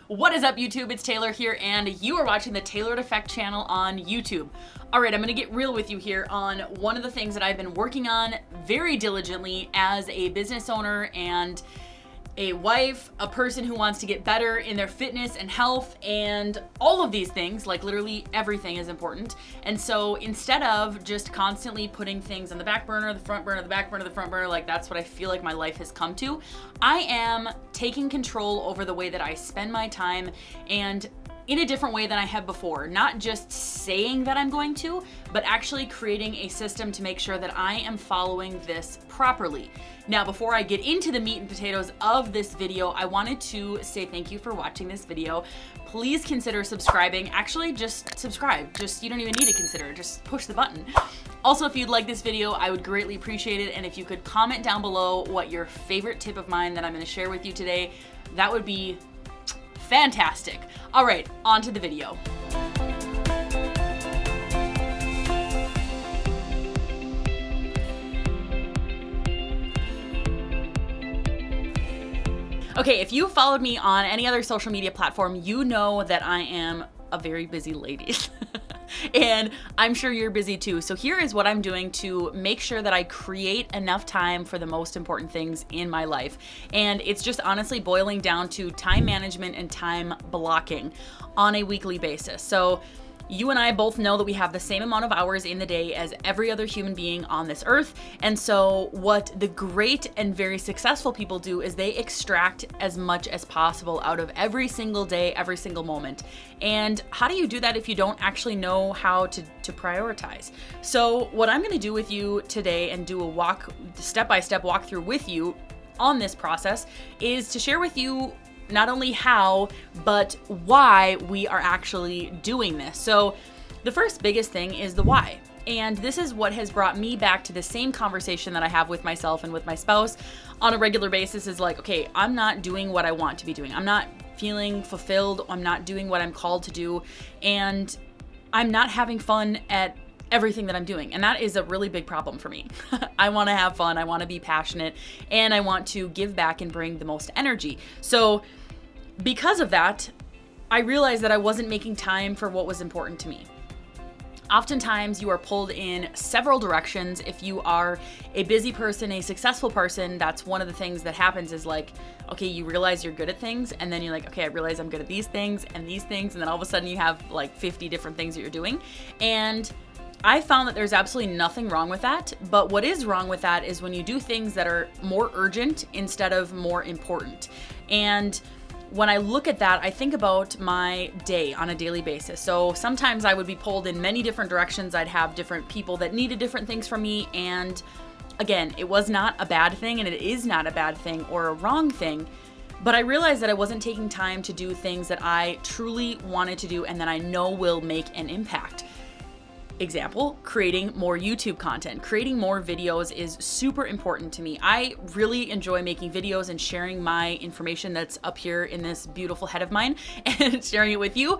What is up, YouTube? It's Taylor here, and you are watching the Tailored Effect channel on YouTube. All right, I'm gonna get real with you here on one of the things that I've been working on very diligently as a business owner and a wife, a person who wants to get better in their fitness and health, and all of these things, like literally everything is important. And so instead of just constantly putting things on the back burner, the front burner, the back burner, the front burner, like that's what I feel like my life has come to, I am taking control over the way that I spend my time, and in a different way than I have before. Not just saying that I'm going to, but actually creating a system to make sure that I am following this properly. Now, before I get into the meat and potatoes of this video, I wanted to say thank you for watching this video. Please consider subscribing. Actually, just subscribe. You don't even need to consider, just push the button. Also, if you'd like this video, I would greatly appreciate it. And if you could comment down below what your favorite tip of mine that I'm gonna share with you today, that would be fantastic. All right, on to the video. Okay, if you followed me on any other social media platform, you know that I am a very busy lady. And I'm sure you're busy too. So here is what I'm doing to make sure that I create enough time for the most important things in my life. And it's just honestly boiling down to time management and time blocking on a weekly basis. So you and I both know that we have the same amount of hours in the day as every other human being on this earth. And so what the great and very successful people do is they extract as much as possible out of every single day, every single moment. And how do you do that if you don't actually know how to prioritize? So what I'm gonna do with you today and do a step-by-step walkthrough with you on this process is to share with you not only how, but why we are actually doing this. So the first biggest thing is the why. And this is what has brought me back to the same conversation that I have with myself and with my spouse on a regular basis is like, okay, I'm not doing what I want to be doing. I'm not feeling fulfilled. I'm not doing what I'm called to do. And I'm not having fun at everything that I'm doing. And that is a really big problem for me. I want to have fun. I want to be passionate, and I want to give back and bring the most energy. So because of that, I realized that I wasn't making time for what was important to me. Oftentimes you are pulled in several directions. If you are a busy person, a successful person, that's one of the things that happens is like, okay, you realize you're good at things, and then you're like, okay, I realize I'm good at these things, and then all of a sudden you have like 50 different things that you're doing. And I found that there's absolutely nothing wrong with that, but what is wrong with that is when you do things that are more urgent instead of more important. And when I look at that, I think about my day on a daily basis. So sometimes I would be pulled in many different directions. I'd have different people that needed different things from me. And again, it was not a bad thing, and it is not a bad thing or a wrong thing. But I realized that I wasn't taking time to do things that I truly wanted to do and that I know will make an impact. Example, creating more YouTube content. Creating more videos is super important to me. I really enjoy making videos and sharing my information that's up here in this beautiful head of mine and sharing it with you.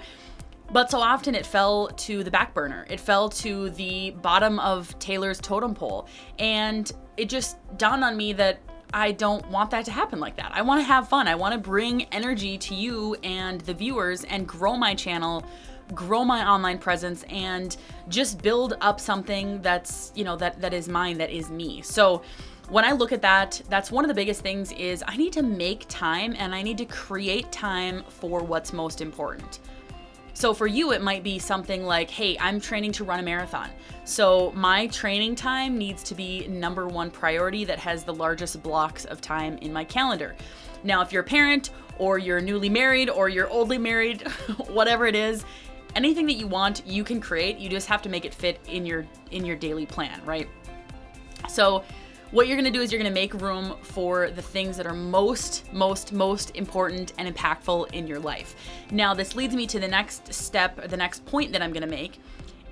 But so often it fell to the back burner. It fell to the bottom of Taylor's totem pole. And it just dawned on me that I don't want that to happen like that. I want to have fun. I want to bring energy to you and the viewers and grow my channel, grow my online presence, and just build up something that's, that is mine, that is me. So when I look at that, that's one of the biggest things is I need to make time, and I need to create time for what's most important. So for you, it might be something like, hey, I'm training to run a marathon. So my training time needs to be number one priority that has the largest blocks of time in my calendar. Now, if you're a parent or you're newly married or you're oldly married, whatever it is, anything that you want, you can create. You just have to make it fit in your daily plan, right? So what you're gonna do is you're gonna make room for the things that are most important and impactful in your life. Now, this leads me to the next step, or the next point that I'm gonna make,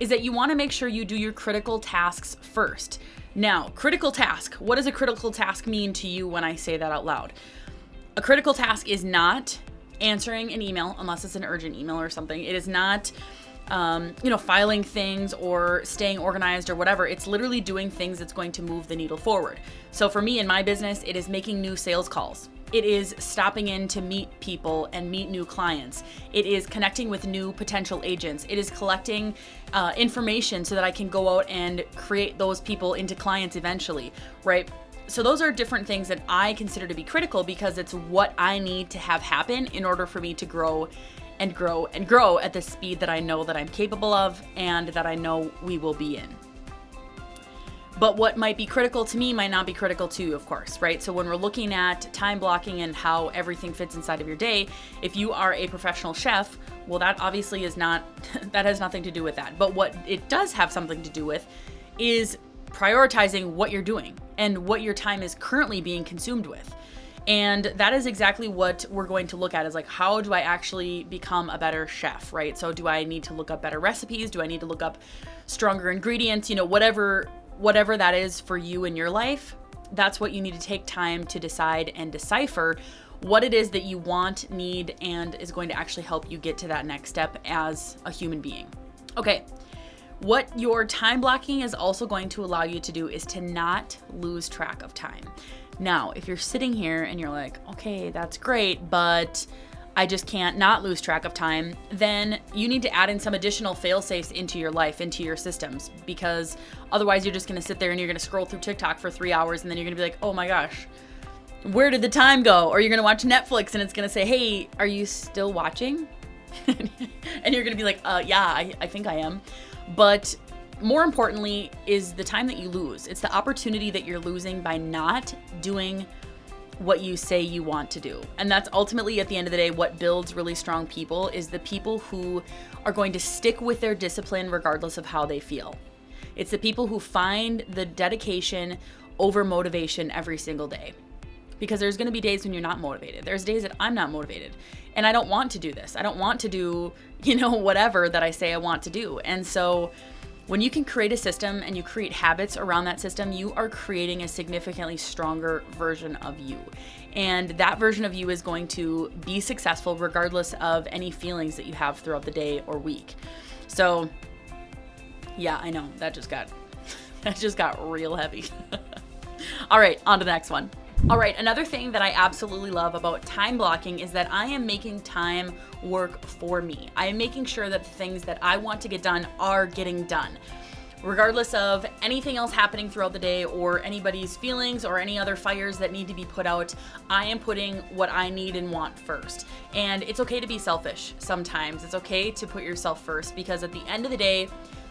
is that you wanna make sure you do your critical tasks first. Now, critical task, what does a critical task mean to you when I say that out loud? A critical task is not answering an email unless it's an urgent email or something. It is not filing things or staying organized or whatever. It's literally doing things that's going to move the needle forward. So for me in my business, it is making new sales calls. It is stopping in to meet people and meet new clients. It is connecting with new potential agents. It is collecting information so that I can go out and create those people into clients eventually, right? So those are different things that I consider to be critical because it's what I need to have happen in order for me to grow and grow and grow at the speed that I know that I'm capable of and that I know we will be in. But what might be critical to me might not be critical to you, of course, right? So when we're looking at time blocking and how everything fits inside of your day, if you are a professional chef, well, that obviously is not, that has nothing to do with that. But what it does have something to do with is prioritizing what you're doing and what your time is currently being consumed with. And that is exactly what we're going to look at, is like, how do I actually become a better chef, right? So do I need to look up better recipes? Do I need to look up stronger ingredients? You know, whatever that is for you in your life, that's what you need to take time to decide and decipher what it is that you want, need, and is going to actually help you get to that next step as a human being. Okay. What your time blocking is also going to allow you to do is to not lose track of time. Now, if you're sitting here and you're like, okay, that's great, but I just can't not lose track of time, then you need to add in some additional fail-safes into your life, into your systems, because otherwise you're just going to sit there and you're going to scroll through TikTok for 3 hours and then you're going to be like, oh my gosh, where did the time go? Or you're going to watch Netflix and it's going to say, hey, are you still watching? And you're going to be like, yeah, I think I am. But more importantly is the time that you lose. It's the opportunity that you're losing by not doing what you say you want to do. And that's ultimately, at the end of the day, what builds really strong people, is the people who are going to stick with their discipline regardless of how they feel. It's the people who find the dedication over motivation every single day. Because there's going to be days when you're not motivated. There's days that I'm not motivated. And I don't want to do this. I don't want to do, whatever that I say I want to do. And so when you can create a system and you create habits around that system, you are creating a significantly stronger version of you. And that version of you is going to be successful regardless of any feelings that you have throughout the day or week. So yeah, I know that just got real heavy. All right, on to the next one. All right, another thing that I absolutely love about time blocking is that I am making time work for me. I am making sure that the things that I want to get done are getting done. Regardless of anything else happening throughout the day or anybody's feelings or any other fires that need to be put out, I am putting what I need and want first. And it's okay to be selfish sometimes. It's okay to put yourself first, because at the end of the day,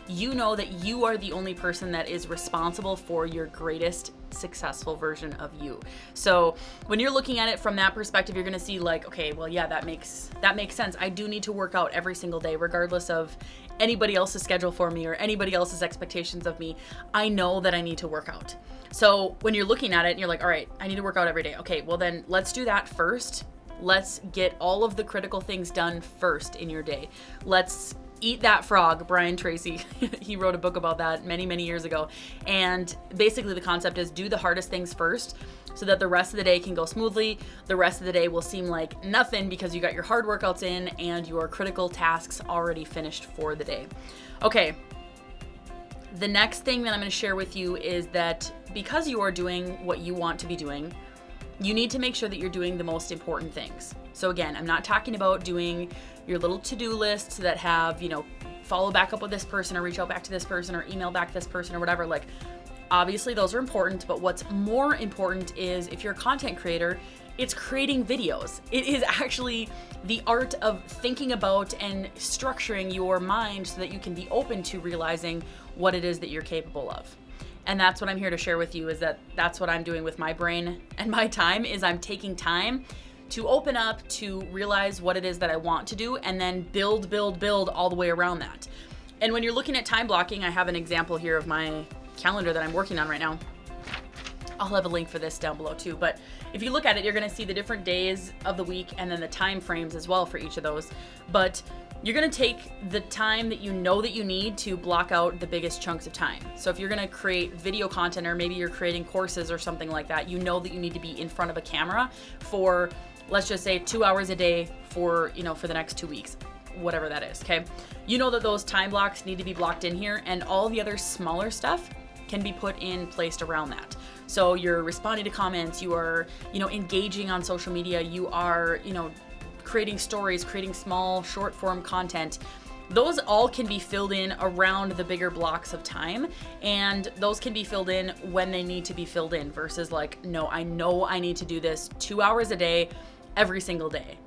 you know that you are the only person that is responsible for your greatest successful version of you. So when you're looking at it from that perspective, you're going to see like, okay, well, yeah, that makes sense. I do need to work out every single day, regardless of anybody else's schedule for me or anybody else's expectations of me. I know that I need to work out. So when you're looking at it and you're like, all right, I need to work out every day. Okay, well then let's do that first. Let's get all of the critical things done first in your day. Let's eat that frog. Brian Tracy, he wrote a book about that many, many years ago. And basically the concept is do the hardest things first so that the rest of the day can go smoothly. The rest of the day will seem like nothing because you got your hard workouts in and your critical tasks already finished for the day. Okay. The next thing that I'm going to share with you is that because you are doing what you want to be doing, you need to make sure that you're doing the most important things. So again, I'm not talking about doing your little to-do lists that have, follow back up with this person or reach out back to this person or email back this person or whatever. Like, obviously those are important, but what's more important is, if you're a content creator, it's creating videos. It is actually the art of thinking about and structuring your mind so that you can be open to realizing what it is that you're capable of. And that's what I'm here to share with you, is that that's what I'm doing with my brain and my time, is I'm taking time to open up, to realize what it is that I want to do, and then build all the way around that. And when you're looking at time blocking, I have an example here of my calendar that I'm working on right now. I'll have a link for this down below too. But if you look at it, you're going to see the different days of the week and then the time frames as well for each of those. But you're going to take the time that you know that you need to block out the biggest chunks of time. So if you're going to create video content, or maybe you're creating courses or something like that, you know that you need to be in front of a camera for, let's just say, 2 hours a day for the next 2 weeks, whatever that is. Okay. You know that those time blocks need to be blocked in here, and all the other smaller stuff can be put in place around that. So you're responding to comments, you are, engaging on social media, you are, creating stories, creating small short form content. Those all can be filled in around the bigger blocks of time, and those can be filled in when they need to be filled in versus like, no, I know I need to do this 2 hours a day, every single day.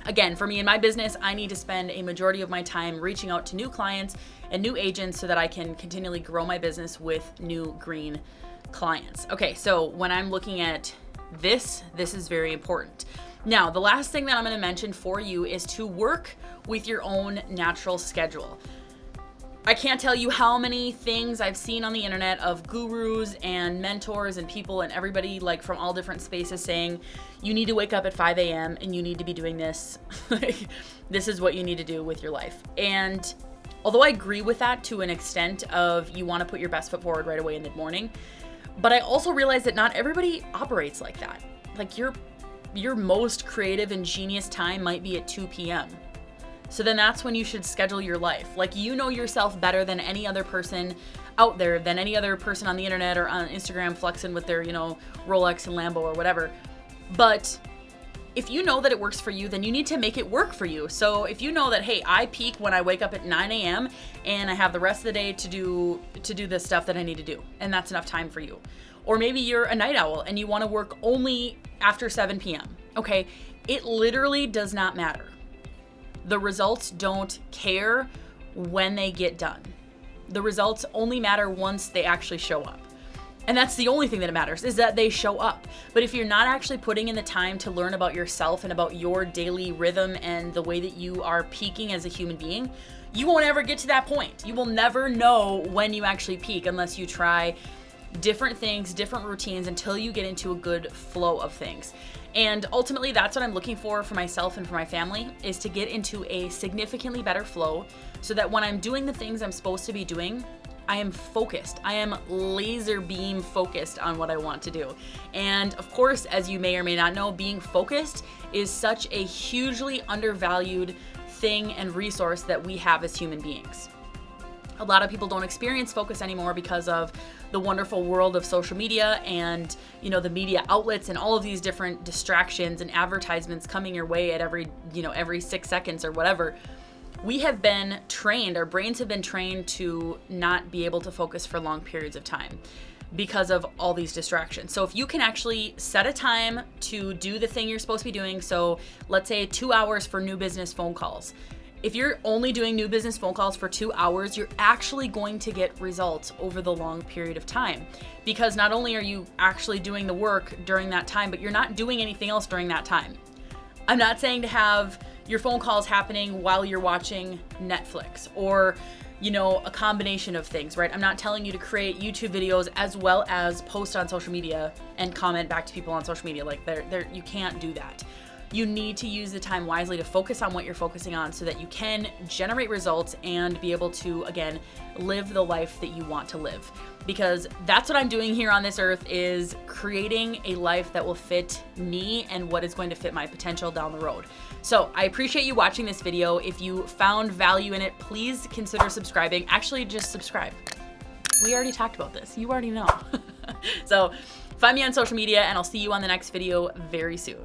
Again, for me in my business, I need to spend a majority of my time reaching out to new clients and new agents so that I can continually grow my business with new green clients. Okay, so when I'm looking at this is very important. Now, the last thing that I'm going to mention for you is to work with your own natural schedule. I can't tell you how many things I've seen on the internet of gurus and mentors and people and everybody like from all different spaces saying, you need to wake up at 5 a.m. and you need to be doing this. This is what you need to do with your life. And although I agree with that to an extent of you want to put your best foot forward right away in the morning, but I also realize that not everybody operates like that. Like your most creative and genius time might be at 2 p.m. So then that's when you should schedule your life. Like, you know yourself better than any other person out there, than any other person on the internet or on Instagram flexing with their, Rolex and Lambo or whatever. But if you know that it works for you, then you need to make it work for you. So if you know that, hey, I peak when I wake up at 9 a.m. and I have the rest of the day to do the stuff that I need to do, and that's enough time for you. Or maybe you're a night owl and you want to work only after 7 p.m. Okay, it literally does not matter. The results don't care when they get done. The results only matter once they actually show up. And that's the only thing that matters, is that they show up. But if you're not actually putting in the time to learn about yourself and about your daily rhythm and the way that you are peaking as a human being, you won't ever get to that point. You will never know when you actually peak unless you try different things, different routines until you get into a good flow of things. And ultimately, that's what I'm looking for myself and for my family, is to get into a significantly better flow so that when I'm doing the things I'm supposed to be doing, I am focused. I am laser beam focused on what I want to do. And of course, as you may or may not know, being focused is such a hugely undervalued thing and resource that we have as human beings. A lot of people don't experience focus anymore because of the wonderful world of social media and, the media outlets and all of these different distractions and advertisements coming your way at every 6 seconds or whatever. We have been trained, our brains have been trained to not be able to focus for long periods of time because of all these distractions. So if you can actually set a time to do the thing you're supposed to be doing, so let's say 2 hours for new business phone calls. If you're only doing new business phone calls for 2 hours, you're actually going to get results over the long period of time, because not only are you actually doing the work during that time, but you're not doing anything else during that time. I'm not saying to have your phone calls happening while you're watching Netflix or, a combination of things, right? I'm not telling you to create YouTube videos as well as post on social media and comment back to people on social media. Like you can't do that. You need to use the time wisely to focus on what you're focusing on so that you can generate results and be able to, again, live the life that you want to live. Because that's what I'm doing here on this earth, is creating a life that will fit me and what is going to fit my potential down the road. So I appreciate you watching this video. If you found value in it, please consider subscribing. Actually, just subscribe. We already talked about this. You already know. So find me on social media and I'll see you on the next video very soon.